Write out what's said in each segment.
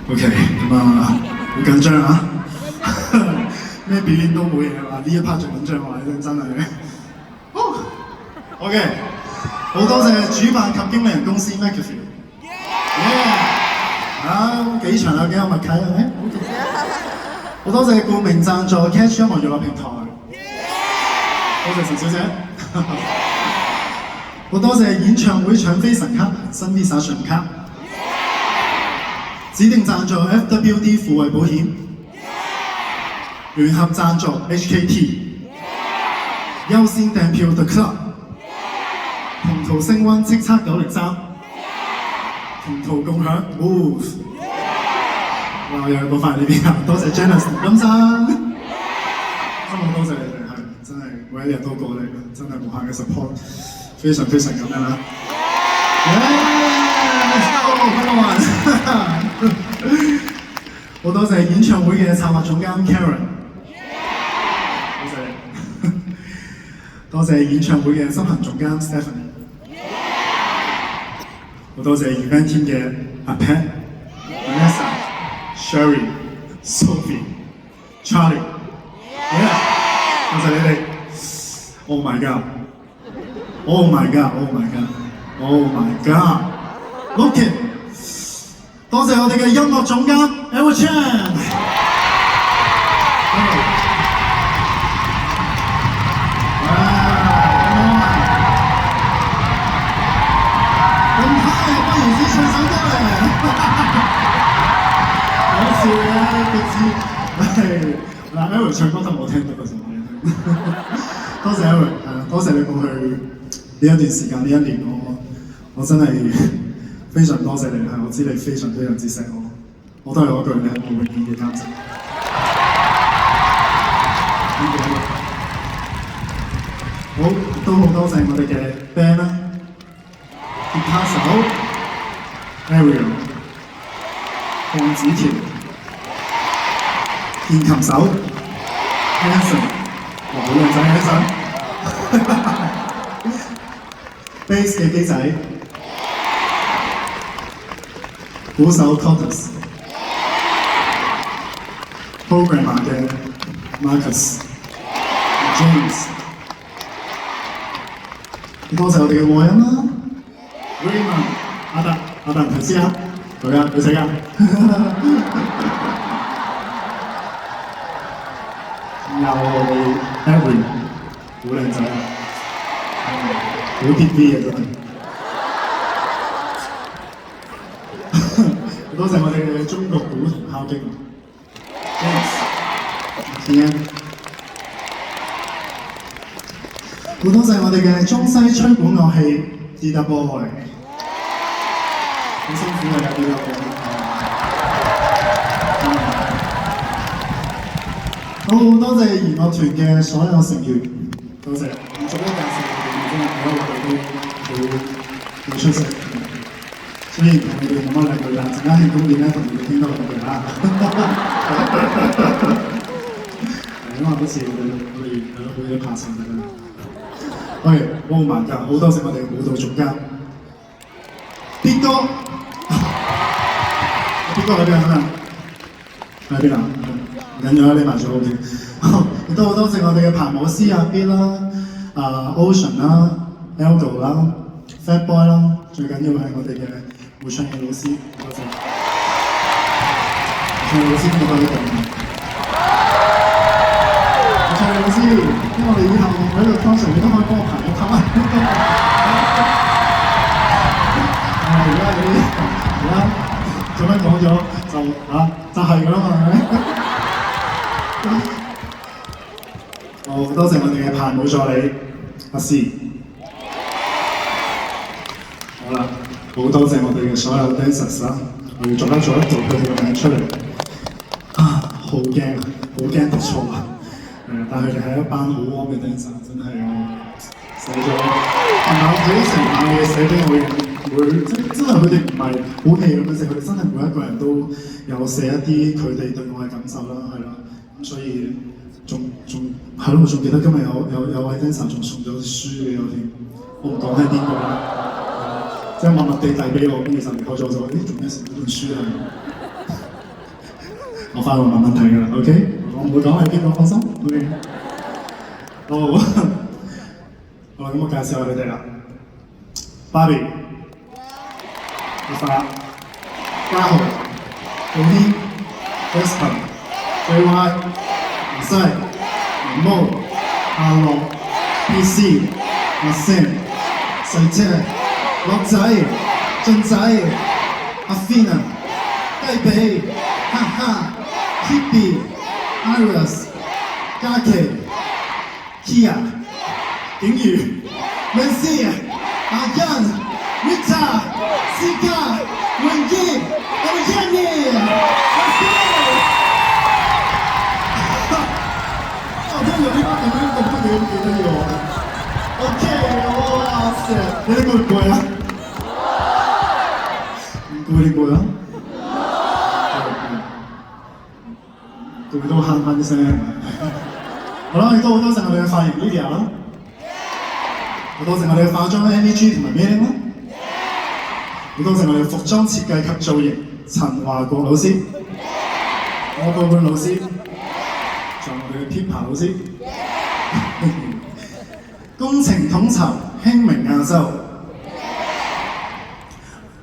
OK，咁啊，好緊張啊！咩表演都冇嘢啊，呢一 part 最緊張啊，呢真係。OK，好多謝主辦及經理人公司 McAfee。啊，幾長啊，幾有默契啊，係咪？好多謝顧名贊助 Catch 音樂娛樂平台。多謝陳小姐。好多謝演唱會搶飛神卡、新 Visa 信用卡。指定贊助 FWD 富衛保險，聯合贊助 HKT， 優先訂票 The Club， 同途升溫叱咤903，同途共享 Move。哇！又過翻嚟呢邊啊！多謝 Janice 同金生，真係好多謝你哋，係真係每一日都過嚟，真係無限嘅 support， 非常非常感恩啦！好多謝演唱會嘅策劃總監 Karen， 多謝，多謝演唱會嘅執行總監 Stephanie， 好多謝 event team 嘅阿 Pat、Vanessa、Sherry、Sophie、Charlie， 多謝你哋 ！Oh my god！Oh my god！Oh my god！Oh my god！Look it！多謝我哋嘅音樂總監 Edward Chan。咁嗨，不如先唱首歌嚟。講笑嘅，佢知。嗱 ，Edward 唱歌得我聽得嘅啫，多謝 Edward， 多謝你過去呢一段時間，呢一年我真係。非常多謝你，係我知你非常非常之錫我都係嗰句，你係我永遠嘅監製。好，都好多謝我哋嘅 band 啦，吉他手 Ariel、黃子喬、鍵琴手 Hanson， 哇，好靚仔 Hanson。Bass 嘅機仔。鼓手 Cortus、Programmer 嘅 Marcus、James， 多謝我哋嘅和音啦 ，Raymond、阿達唔睇先啊，佢識啊，有我哋 Edwin， 好靚仔啊，好 DB 啊真係。多謝我哋嘅中國鼓同敲擊 ，James、好多謝我哋嘅中西吹管樂器 Dida Boy， 好辛苦嘅 Dida Boy， 好多謝弦樂團嘅所有成員，多謝，唔逐一介紹佢哋，真係每一個都好出色。雖然同你哋冇乜兩句啦，陣間慶功宴咧同你哋傾多兩句啦。因為好似我哋好有拍攝咁樣。OK，Oh my god！ 好多謝我哋舞蹈總監邊哥，邊哥喺邊啊？喺邊啊？唔緊要啦，你埋咗 OK。亦都好多謝我哋嘅排舞師阿 B 啦、Ocean 啦、Eldo 啦、Fat Boy 啦，最緊要係我哋嘅會唱嘅老師，多謝。會唱嘅老師邊個喺度？會唱嘅老師，因為我哋以後喺度 concert 你都可以幫我排一排。而家做咩講咗就係㗎啦嘛，係咪？好多謝我哋嘅排舞助理阿詩。好啦。好多謝我哋嘅所有 dancers 啦，我要逐一做佢哋嘅名出嚟。好驚啊，好驚讀錯啊！但係佢哋係一班好 warm 嘅 dancer， 真係我寫咗唔係我自己成晚嘅嘢寫俾我嘅，真係佢哋唔係好氣咁樣寫，佢哋真係每一個人都有寫一啲佢哋對我嘅感受啦，係啦，咁所以仲係咯，我仲記得今日有位 dancer 仲送咗書俾我添，我唔講係邊個啦。即係默默地遞俾我，跟住就離開咗，就話：咦，做咩成本書啊？我快樂問問題㗎啦 ，OK？ 我唔會講係邊個，放心 ，OK？ 好，好啦，咁我介紹下你哋啦 ，Barbie、阿發、嘉豪、浩軒、Jasper、JY、吳西、林毛、阿樂、PC、阿星、細姐、樂仔、俊仔、阿 Fina、雞髀、哈哈、Hebe、Iris、嘉琪、Kia、景瑜、Nancy、阿欣、Rita、思嘉、永傑、Yanni。我聽到呢班咁樣咁多嘢都幾得意喎。OK， 哇塞，你哋攰唔攰啊？唔攰你攰啊？攰到喊翻聲。好啦，亦都好多謝我哋嘅髮型 Lydia 啦，好多謝我哋嘅化妝 Annie 同埋 Mei 啦，好多謝我哋嘅服裝設計及造型陳華國老師、柯高官老師，仲有我哋嘅 Pippa 老師，工程統籌興明亞洲。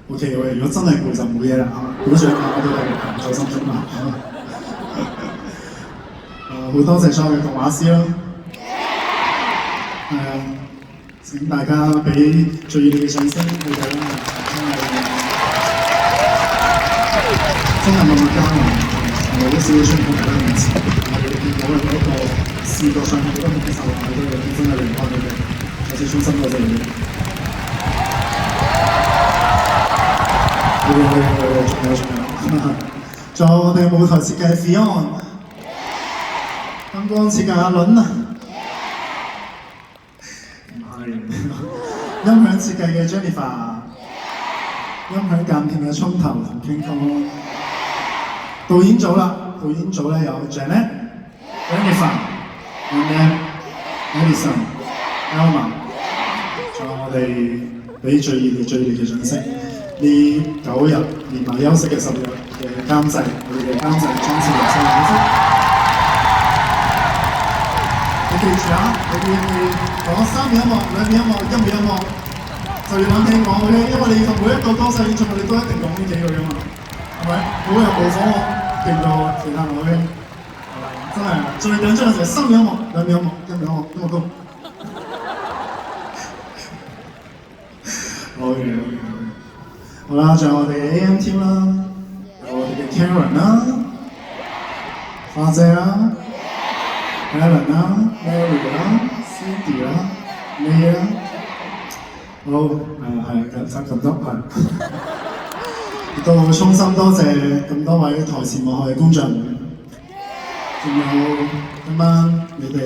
OK， 我哋如果真係攰就冇嘢啦，鼓掌啊！我哋係在心中啦。好多謝所有嘅動畫師啦，係啊，請大家俾最熱烈嘅掌聲佢哋啦，真係默默加油，我都笑到出嚟喺大家面前，我哋見到嘅嗰個視覺上好多感受，好多嘢真係令我哋再次衷心多謝你哋。仲有我哋舞台設計 Fion。燈光設計阿倫啊，唔係，音響設計嘅 Jennifer， 音響監聽嘅葱頭同 King Kong， 導演組啦，導演組咧有 Janet、Jennifer、Edison、Elma， 仲有我哋俾最熱烈嘅掌聲。呢9日連埋休息嘅10日嘅監製，我哋嘅監製張少華先生。你記住啊！你講3秒音樂、2秒音樂、1秒音樂，就要諗起我 OK， 因為你同每一個歌手演唱，我哋都一定講呢幾句㗎嘛，係咪？冇人模仿我勁過其他人 OK， 真係最緊張嘅就係3秒音樂、2秒音樂、1秒音樂，音樂高。OK， 好啦，仲有我哋嘅 AM team 啦，有我哋嘅 Karen 啦、花姐啦。Alan 啦、Mary 啦、Cindy 啦、May 啦，好係咁多係，亦都好衷心多謝咁多位台前幕後嘅工作人員，仲有今晚你哋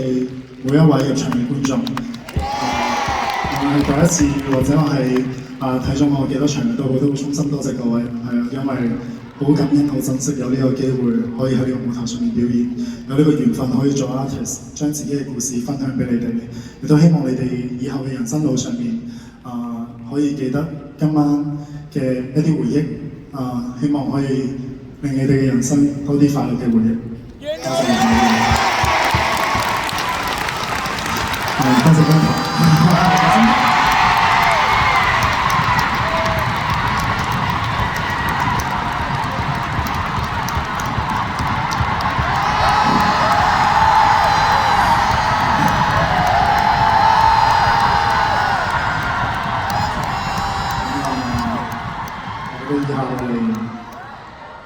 每一位入場嘅觀眾，我係第一次或者我係睇咗我幾多場都好衷心多謝各位，係啊，因為好感恩、好珍惜有呢個機會可以喺呢個舞台上面表演，有呢個緣分可以做 artist， 將自己嘅故事分享俾你哋，亦都希望你哋以後嘅人生路上面可以記得今晚嘅一啲回憶，希望可以令你哋嘅人生多啲快樂嘅回憶。多謝你哋，多謝光頭。以後我哋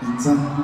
認真。